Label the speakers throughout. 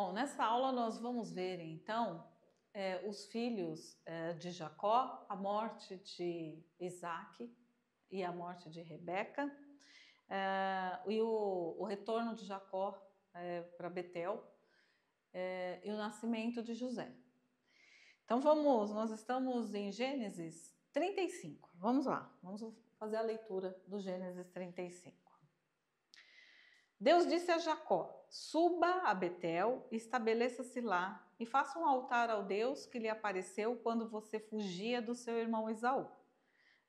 Speaker 1: Bom, nessa aula nós vamos ver então os filhos de Jacó, a morte de Isaac e a morte de Rebeca, e o retorno de Jacó para Betel e o nascimento de José. Então nós estamos em Gênesis 35. Vamos lá, vamos fazer a leitura do Gênesis 35. Deus disse a Jacó: suba a Betel, estabeleça-se lá e faça um altar ao Deus que lhe apareceu quando você fugia do seu irmão Esaú.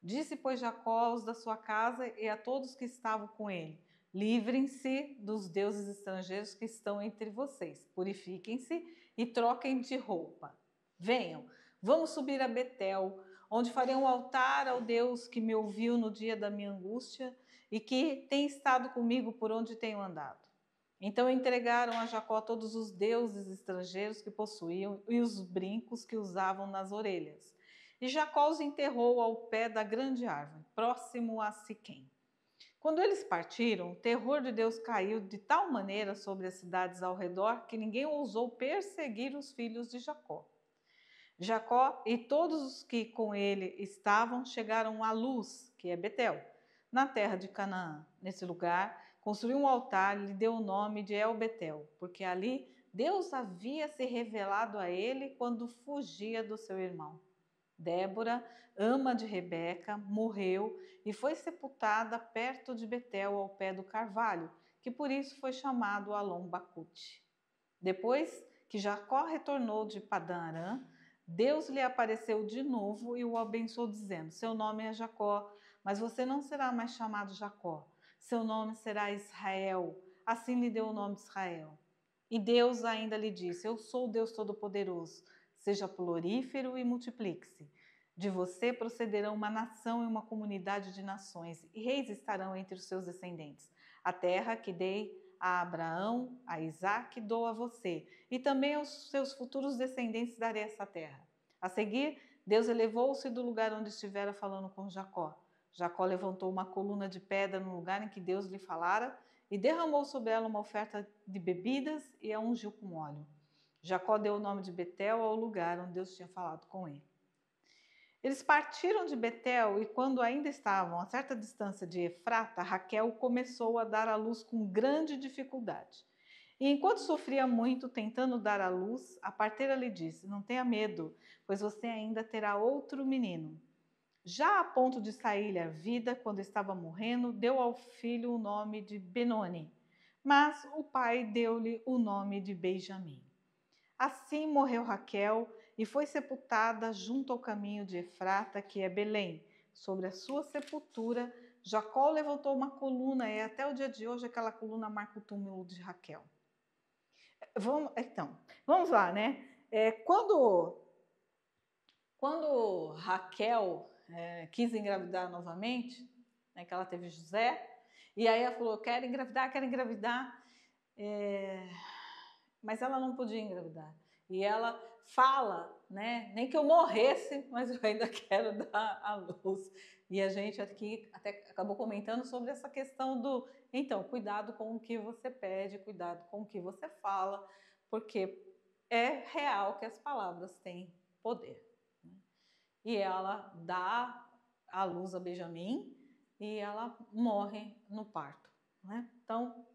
Speaker 1: Disse, pois, Jacó aos da sua casa e a todos que estavam com ele: livrem-se dos deuses estrangeiros que estão entre vocês, purifiquem-se e troquem de roupa. Venham, vamos subir a Betel, onde farei um altar ao Deus que me ouviu no dia da minha angústia e que tem estado comigo por onde tenho andado. Então entregaram a Jacó todos os deuses estrangeiros que possuíam e os brincos que usavam nas orelhas. E Jacó os enterrou ao pé da grande árvore, próximo a Siquém. Quando eles partiram, o terror de Deus caiu de tal maneira sobre as cidades ao redor que ninguém ousou perseguir os filhos de Jacó. Jacó e todos os que com ele estavam chegaram à Luz, que é Betel, na terra de Canaã. Nesse lugar, construiu um altar e lhe deu o nome de El-Betel, porque ali Deus havia se revelado a ele quando fugia do seu irmão. Débora, ama de Rebeca, morreu e foi sepultada perto de Betel, ao pé do carvalho, que por isso foi chamado Alon-Bacute. Depois que Jacó retornou de Padã-Arã, Deus lhe apareceu de novo e o abençoou, dizendo: seu nome é Jacó, mas você não será mais chamado Jacó. Seu nome será Israel. Assim lhe deu o nome de Israel. E Deus ainda lhe disse: eu sou o Deus Todo-Poderoso. Seja prolífero e multiplique-se. De você procederão uma nação e uma comunidade de nações, e reis estarão entre os seus descendentes. A terra que dei a Abraão, a Isaque, dou a você, e também aos seus futuros descendentes darei essa terra. A seguir, Deus elevou-se do lugar onde estivera falando com Jacó. Jacó levantou uma coluna de pedra no lugar em que Deus lhe falara e derramou sobre ela uma oferta de bebidas e a ungiu com óleo. Jacó deu o nome de Betel ao lugar onde Deus tinha falado com ele. Eles partiram de Betel e, quando ainda estavam a certa distância de Efrata, Raquel começou a dar à luz com grande dificuldade. E enquanto sofria muito tentando dar à luz, a parteira lhe disse: não tenha medo, pois você ainda terá outro menino. Já a ponto de sair-lhe a vida, quando estava morrendo, deu ao filho o nome de Benoni, mas o pai deu-lhe o nome de Benjamim. Assim morreu Raquel e foi sepultada junto ao caminho de Efrata, que é Belém. Sobre a sua sepultura, Jacó levantou uma coluna e até o dia de hoje aquela coluna marca o túmulo de Raquel. Vamos lá, né? Quando Raquel quis engravidar novamente, né, que ela teve José, e aí ela falou: quero engravidar, mas ela não podia engravidar. E ela fala, né, nem que eu morresse, mas eu ainda quero dar à luz. E a gente aqui até acabou comentando sobre essa questão do, então, cuidado com o que você pede, cuidado com o que você fala, porque é real que as palavras têm poder. Né? E ela dá à luz a Benjamim e ela morre no parto. Né? Então,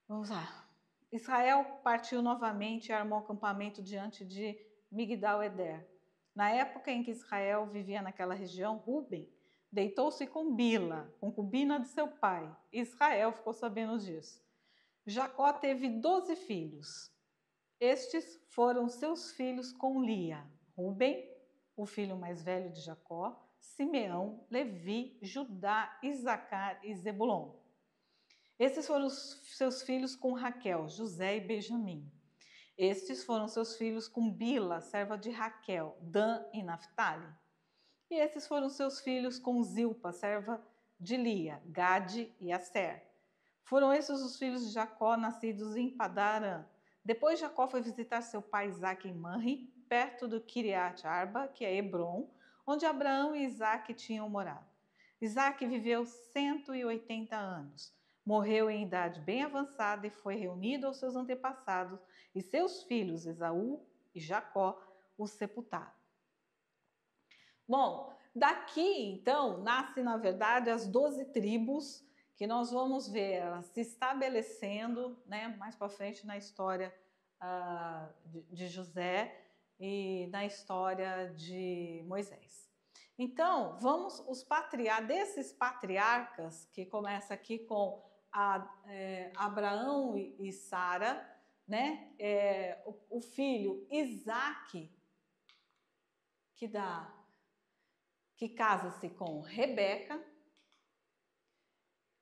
Speaker 1: vamos lá. Israel partiu novamente e armou acampamento diante de Migdal-Eder. Na época em que Israel vivia naquela região, Ruben deitou-se com Bila, concubina de seu pai. Israel ficou sabendo disso. Jacó teve 12 filhos. Estes foram seus filhos com Lia: Ruben, o filho mais velho de Jacó, Simeão, Levi, Judá, Isacar e Zebulon. Esses foram os seus filhos com Raquel, José e Benjamim. Estes foram seus filhos com Bila, serva de Raquel, Dan e Naphtali. E esses foram seus filhos com Zilpa, serva de Lia, Gade e Asser. Foram esses os filhos de Jacó, nascidos em Padã-Arã. Depois Jacó foi visitar seu pai Isaque em Manre, perto do Kiriat Arba, que é Hebron, onde Abraão e Isaque tinham morado. Isaque viveu 180 anos. morreu em idade bem avançada e foi reunido aos seus antepassados, e seus filhos Esaú e Jacó o sepultaram. Bom, daqui então nasce na verdade as 12 tribos que nós vamos ver elas se estabelecendo, né, mais para frente na história de José e na história de Moisés. Então, vamos desses patriarcas, que começa aqui com Abraão e Sara, né? O filho Isaque, que casa-se com Rebeca,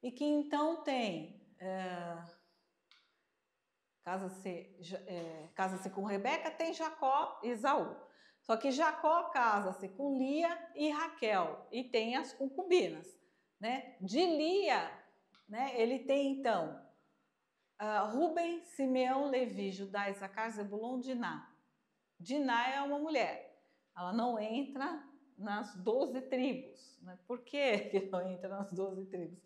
Speaker 1: e que então tem casa-se com Rebeca, tem Jacó e Esaú. Só que Jacó casa-se com Lia e Raquel e tem as concubinas, né? De Lia, né, ele tem então Ruben, Simeão, Levi, Judá, Issacar, Zebulon, Diná. Diná é uma mulher, ela não entra nas 12 tribos. Né? Por que não entra nas 12 tribos?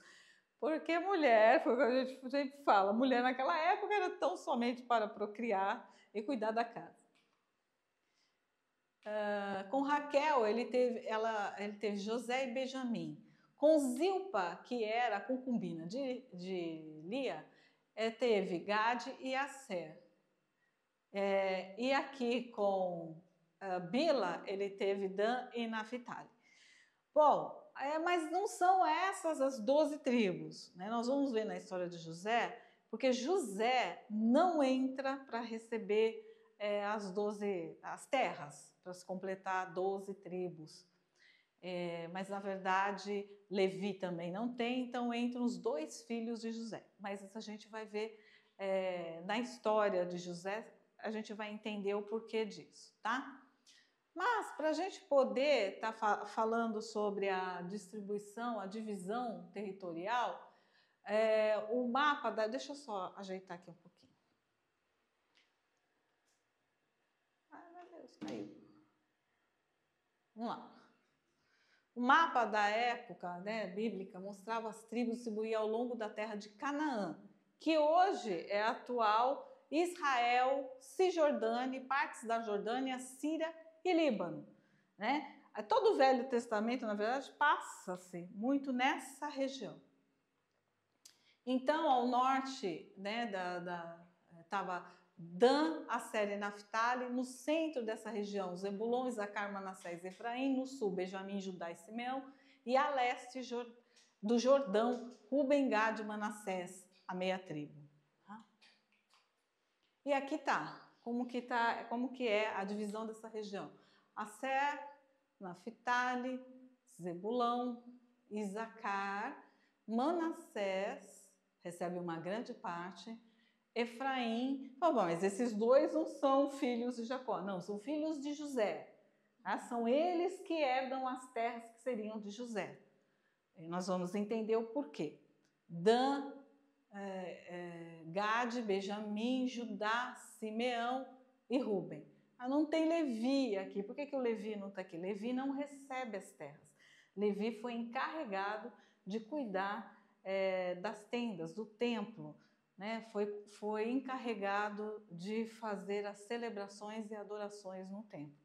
Speaker 1: Porque mulher, foi o que a gente sempre fala, mulher naquela época era tão somente para procriar e cuidar da casa. Com Raquel, ele teve José e Benjamim. Com Zilpa, que era a concubina de Lia, teve Gade e Asser. E aqui com Bila, ele teve Dan e Naphtali. Bom, mas não são essas as 12 tribos, né? Nós vamos ver na história de José, porque José não entra para receber as terras, para se completar 12 tribos. Mas na verdade Levi também não tem, então entram os 2 filhos de José. Mas isso a gente vai ver na história de José, a gente vai entender o porquê disso, tá? Mas para a gente poder estar falando sobre a distribuição, a divisão territorial, o mapa deixa eu só ajeitar aqui um pouquinho. Ai, meu Deus, caiu. Vamos lá. O mapa da época, né, bíblica mostrava as tribos distribuídas ao longo da terra de Canaã, que hoje é a atual Israel, Cisjordânia, partes da Jordânia, Síria e Líbano. Né? Todo o Velho Testamento, na verdade, passa-se muito nessa região. Então, ao norte, né, estava Dan, Asser e Naphtali, no centro dessa região, Zebulon, Issacar, Manassés e Efraim, no sul, Benjamim, Judá e Simeão, e a leste do Jordão, Ruben, Gad e Manassés, a meia tribo. Tá? E aqui está, como que é a divisão dessa região. Asser, Naphtali, Zebulão, Issacar, Manassés, recebe uma grande parte, Efraim, bom, mas esses 2 não são filhos de Jacó, não, são filhos de José. Tá? São eles que herdam as terras que seriam de José. E nós vamos entender o porquê. Dan, Gade, Benjamim, Judá, Simeão e Ruben. Não tem Levi aqui. Por que o Levi não está aqui? Levi não recebe as terras. Levi foi encarregado de cuidar das tendas, do templo. Né? Foi encarregado de fazer as celebrações e adorações no templo.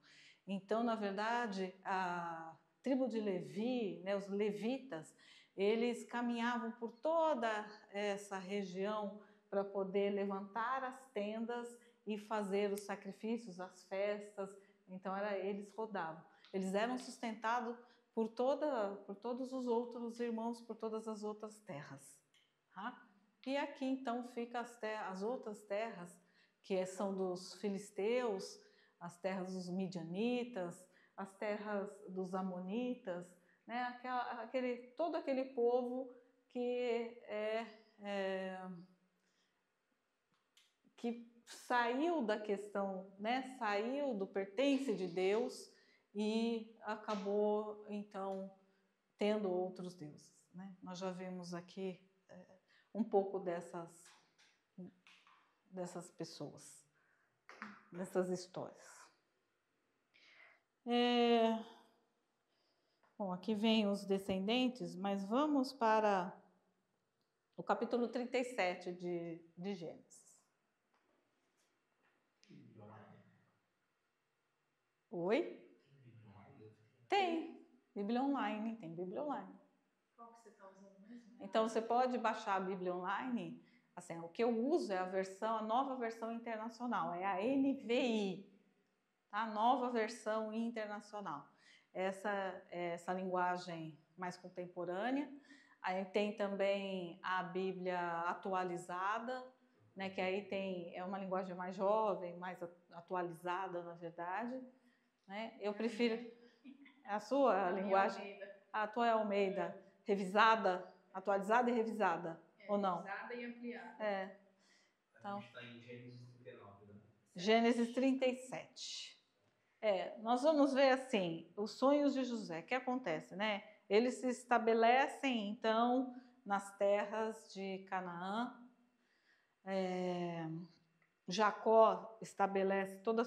Speaker 1: Então, na verdade, a tribo de Levi, né, os levitas, eles caminhavam por toda essa região para poder levantar as tendas e fazer os sacrifícios, as festas. Então, eles rodavam. Eles eram sustentados por todos os outros irmãos, por todas as outras terras. Tá? E aqui, então, ficam as outras terras, que são dos filisteus, as terras dos midianitas, as terras dos amonitas, né? Todo aquele povo que saiu da questão, né? Saiu do pertence de Deus e acabou, então, tendo outros deuses. Né? Nós já vimos aqui um pouco dessas pessoas, dessas histórias. Bom, aqui vem os descendentes, mas vamos para O capítulo 37 de Gênesis. Oi? Tem. Bíblia online, tem Bíblia online.
Speaker 2: Qual que você está usando mesmo?
Speaker 1: Então, você pode baixar a Bíblia online. Assim, o que eu uso é a nova versão internacional, é a NVI, a nova versão internacional. Essa linguagem mais contemporânea. Aí tem também a Bíblia atualizada, né, que aí é uma linguagem mais jovem, mais atualizada, na verdade. Né? Eu prefiro a sua linguagem.
Speaker 2: Almeida.
Speaker 1: A tua é Almeida, revisada, atualizada e revisada, ou não?
Speaker 2: Revisada e ampliada.
Speaker 3: Então, a gente está em Gênesis 39, né?
Speaker 1: Gênesis 37. Nós vamos ver assim, os sonhos de José. O que acontece, né? Eles se estabelecem, então, nas terras de Canaã. Jacó estabelece toda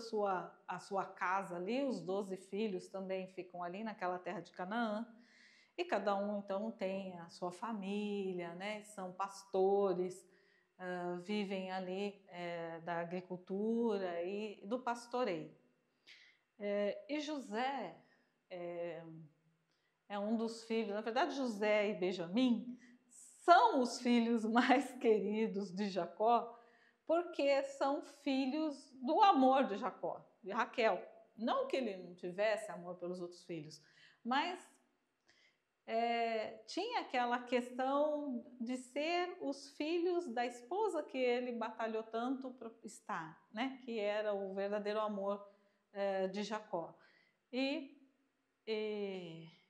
Speaker 1: a sua casa ali, os 12 filhos também ficam ali naquela terra de Canaã. E cada um, então, tem a sua família, né? São pastores, vivem ali da agricultura e do pastoreio. E José é um dos filhos, na verdade José e Benjamim são os filhos mais queridos de Jacó, porque são filhos do amor de Jacó, de Raquel. Não que ele não tivesse amor pelos outros filhos, mas tinha aquela questão de ser os filhos da esposa que ele batalhou tanto para estar, né? Que era o verdadeiro amor de Jacó. E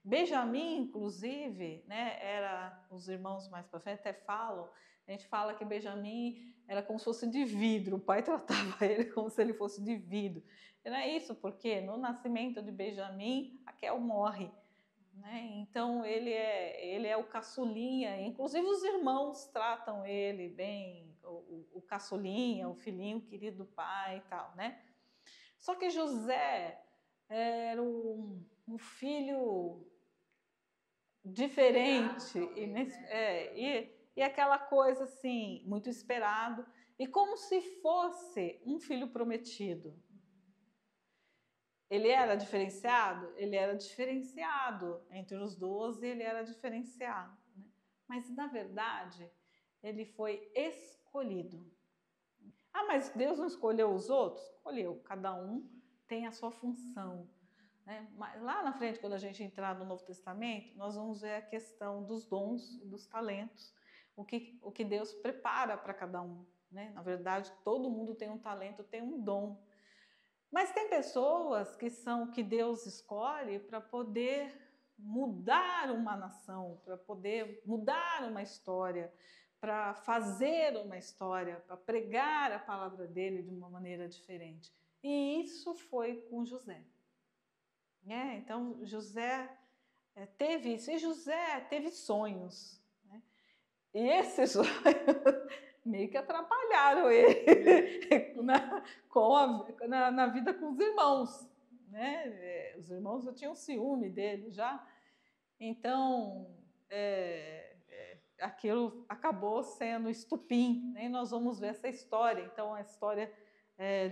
Speaker 1: Benjamim, inclusive, né, era os irmãos mais para frente até falam, a gente fala que Benjamim era como se fosse de vidro, o pai tratava ele como se ele fosse de vidro. E não é isso, porque no nascimento de Benjamim, Raquel morre, né? Então ele é o caçulinha, inclusive os irmãos tratam ele bem, o caçulinha, o filhinho querido do pai e tal, né? Só que José era um filho diferente e aquela coisa assim, muito esperado, e como se fosse um filho prometido. Ele era diferenciado? Ele era diferenciado. Entre os 12, ele era diferenciado. Né? Mas, na verdade, ele foi escolhido. Ah, mas Deus não escolheu os outros? Escolheu. Cada um tem a sua função. Né? Mas lá na frente, quando a gente entrar no Novo Testamento, nós vamos ver a questão dos dons e dos talentos. O que Deus prepara para cada um. Né? Na verdade, todo mundo tem um talento, tem um dom. Mas tem pessoas que Deus escolhe para poder mudar uma nação, para poder mudar uma história, para fazer uma história, para pregar a palavra dele de uma maneira diferente. E isso foi com José. Então, José teve isso, e José teve sonhos. Né? E esses sonhos meio que atrapalharam ele na vida com os irmãos. Né? Os irmãos já tinham ciúme dele já. Então, aquilo acabou sendo estupim. Né? E nós vamos ver essa história. Então, a história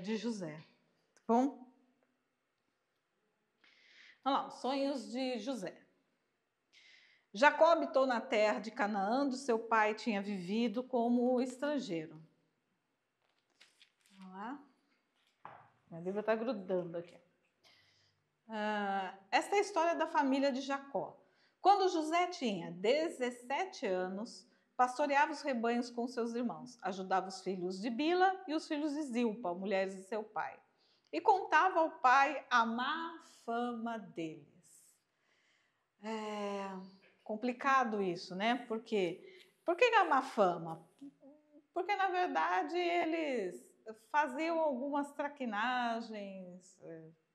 Speaker 1: de José. Tá bom? Vamos lá, os sonhos de José. Jacó habitou na terra de Canaã, onde seu pai tinha vivido como estrangeiro. Vamos lá. Minha Bíblia está grudando aqui. Esta é a história da família de Jacó. Quando José tinha 17 anos, pastoreava os rebanhos com seus irmãos, ajudava os filhos de Bila e os filhos de Zilpa, mulheres de seu pai, e contava ao pai a má fama deles. Complicado isso, né? Por quê? Por que a má fama? Porque, na verdade, eles faziam algumas traquinagens,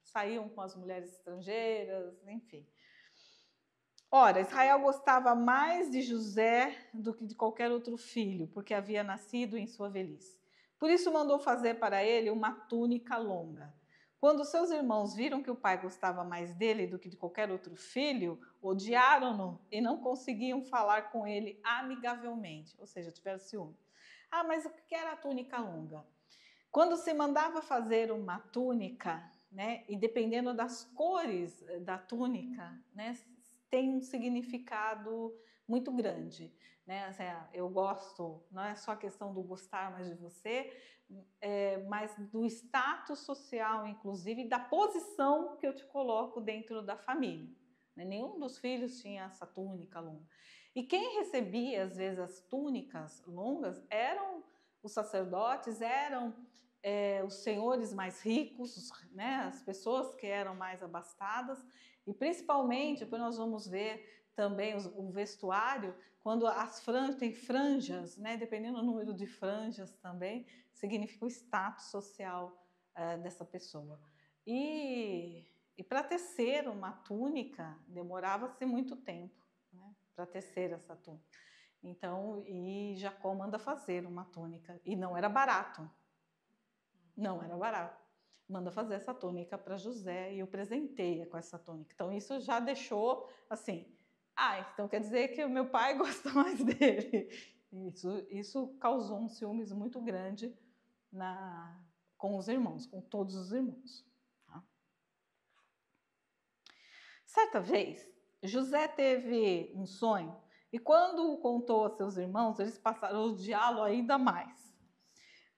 Speaker 1: saíam com as mulheres estrangeiras, enfim. Ora, Israel gostava mais de José do que de qualquer outro filho, porque havia nascido em sua velhice. Por isso mandou fazer para ele uma túnica longa. Quando seus irmãos viram que o pai gostava mais dele do que de qualquer outro filho, odiaram-no e não conseguiam falar com ele amigavelmente, ou seja, tiveram ciúme. Ah, mas o que era a túnica longa? Quando se mandava fazer uma túnica, né, e dependendo das cores da túnica, né, tem um significado muito grande. Né? Assim, eu gosto, não é só a questão do gostar mais de você, mas do status social, inclusive, da posição que eu te coloco dentro da família. Né? Nenhum dos filhos tinha essa túnica longa. E quem recebia, às vezes, as túnicas longas eram os sacerdotes, eram os senhores mais ricos, né? As pessoas que eram mais abastadas, e principalmente, depois nós vamos ver também o vestuário, quando as franjas, tem franjas, né? Dependendo do número de franjas também, significa o status social dessa pessoa. E para tecer uma túnica, demorava-se muito tempo, né? Para tecer essa túnica. Então, e Jacó manda fazer uma túnica, e não era barato. Não era barato. Manda fazer essa túnica para José e o presenteia com essa túnica. Então, isso já deixou assim, então quer dizer que o meu pai gosta mais dele. Isso causou um ciúmes muito grande com os irmãos, com todos os irmãos. Tá? Certa vez, José teve um sonho e quando o contou a seus irmãos, eles passaram a odiá-lo ainda mais.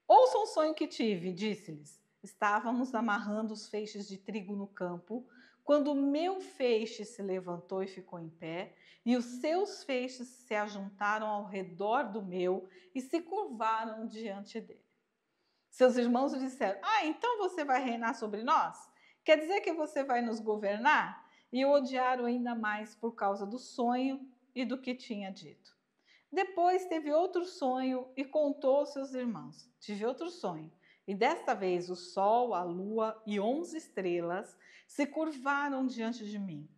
Speaker 1: Ouçam o sonho que tive, disse-lhes. Estávamos amarrando os feixes de trigo no campo, quando o meu feixe se levantou e ficou em pé, e os seus feixes se ajuntaram ao redor do meu e se curvaram diante dele. Seus irmãos lhe disseram: então você vai reinar sobre nós? Quer dizer que você vai nos governar? E o odiaram ainda mais por causa do sonho e do que tinha dito. Depois teve outro sonho e contou aos seus irmãos. Tive outro sonho. E desta vez o sol, a lua e 11 estrelas se curvaram diante de mim.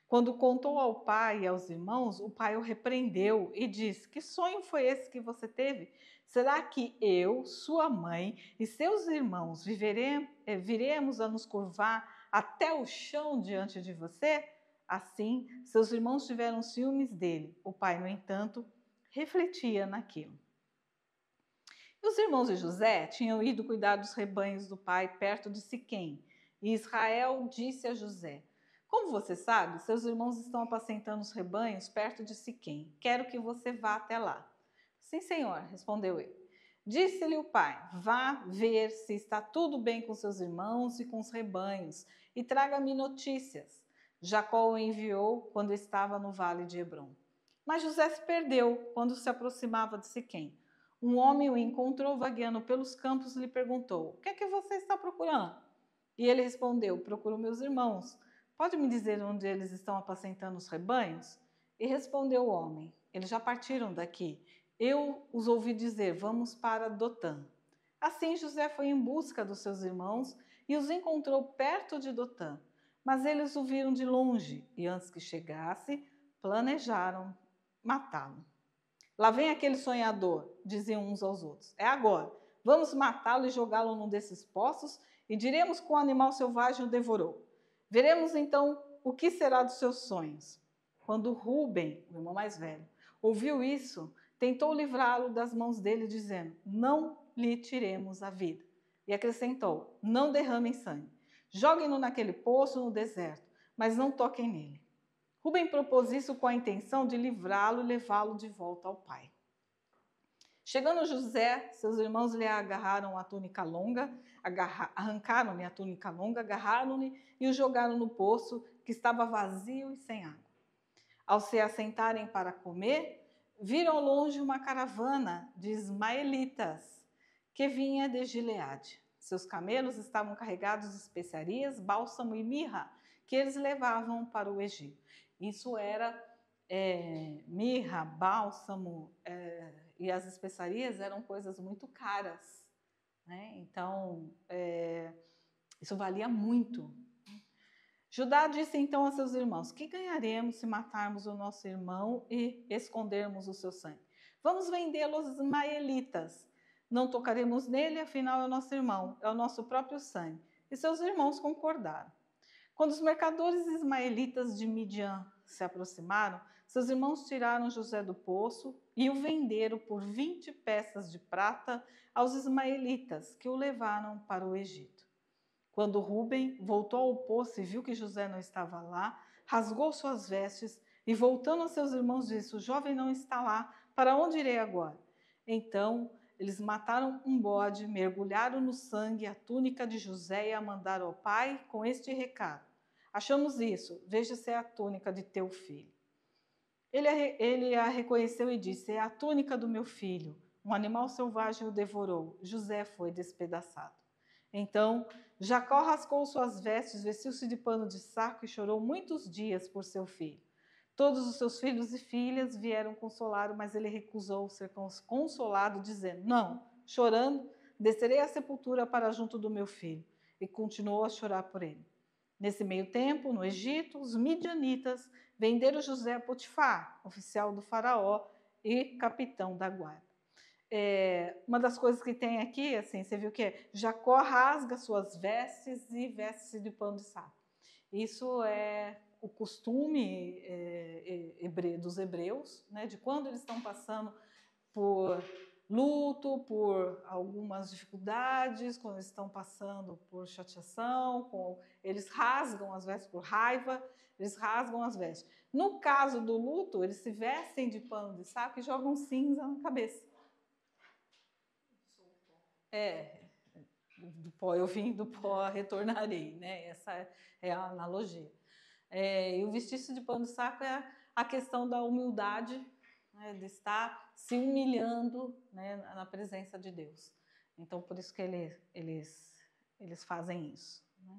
Speaker 1: Quando contou ao pai e aos irmãos, o pai o repreendeu e disse: que sonho foi esse que você teve? Será que eu, sua mãe e seus irmãos viremos a nos curvar até o chão diante de você? Assim, seus irmãos tiveram ciúmes dele. O pai, no entanto, refletia naquilo. E os irmãos de José tinham ido cuidar dos rebanhos do pai perto de Siquém. E Israel disse a José: como você sabe, seus irmãos estão apacentando os rebanhos perto de Siquém. Quero que você vá até lá. Sim, senhor, respondeu ele. Disse-lhe o pai: vá ver se está tudo bem com seus irmãos e com os rebanhos, e traga-me notícias. Jacó o enviou quando estava no vale de Hebrom. Mas José se perdeu quando se aproximava de Siquém. Um homem o encontrou vagueando pelos campos e lhe perguntou: o que é que você está procurando? E ele respondeu: procuro meus irmãos. Pode me dizer onde eles estão apacentando os rebanhos? E respondeu o homem: eles já partiram daqui. Eu os ouvi dizer: vamos para Dotã. Assim José foi em busca dos seus irmãos e os encontrou perto de Dotã. Mas eles o viram de longe e antes que chegasse, planejaram matá-lo. Lá vem aquele sonhador, diziam uns aos outros. É agora. Vamos matá-lo e jogá-lo num desses poços e diremos que o animal selvagem o devorou. Veremos então o que será dos seus sonhos. Quando Rúben, o irmão mais velho, ouviu isso, tentou livrá-lo das mãos dele, dizendo: não lhe tiremos a vida. E acrescentou: não derramem sangue. Joguem-no naquele poço no deserto, mas não toquem nele. Rúben propôs isso com a intenção de livrá-lo e levá-lo de volta ao pai. Chegando José, seus irmãos lhe agarraram a túnica longa, arrancaram-lhe a túnica longa, agarraram-lhe e o jogaram no poço, que estava vazio e sem água. Ao se assentarem para comer, viram ao longe uma caravana de ismaelitas que vinha de Gileade. Seus camelos estavam carregados de especiarias, bálsamo e mirra, que eles levavam para o Egito. Isso era mirra, bálsamo e as especiarias eram coisas muito caras, né? Então, isso valia muito. Judá disse então a seus irmãos: que ganharemos se matarmos o nosso irmão e escondermos o seu sangue? Vamos vendê-lo aos ismaelitas. Não tocaremos nele, afinal é o nosso irmão, é o nosso próprio sangue. E seus irmãos concordaram. Quando os mercadores ismaelitas de Midian se aproximaram, seus irmãos tiraram José do poço e o venderam por 20 peças de prata aos ismaelitas, que o levaram para o Egito. Quando Rúben voltou ao poço e viu que José não estava lá, rasgou suas vestes e, voltando a seus irmãos, disse: o jovem não está lá, para onde irei agora? Então eles mataram um bode, mergulharam no sangue a túnica de José e a mandaram ao pai com este recado: achamos isso, veja se é a túnica de teu filho. Ele a reconheceu e disse: é a túnica do meu filho. Um animal selvagem o devorou. José foi despedaçado. Então Jacó rascou suas vestes, vestiu-se de pano de saco e chorou muitos dias por seu filho. Todos os seus filhos e filhas vieram consolá-lo, mas ele recusou ser consolado, dizendo: não, chorando, descerei à sepultura para junto do meu filho. E continuou a chorar por ele. Nesse meio tempo, no Egito, os midianitas venderam José a Potifar, oficial do faraó e capitão da guarda. Uma das coisas que tem aqui, assim, você viu que Jacó rasga suas vestes e veste-se de pano de saco. Isso é o costume dos hebreus, né, de quando eles estão passando por luto, por algumas dificuldades, quando eles estão passando por chateação, eles rasgam as vestes por raiva, eles rasgam as vestes. No caso do luto, eles se vestem de pano de saco e jogam cinza na cabeça. Do pó eu vim, do pó retornarei, né? Essa é a analogia. E o vestir-se de pano de saco é a questão da humildade, né, de estar se humilhando, né, na presença de Deus. Então, por isso que eles fazem isso, né?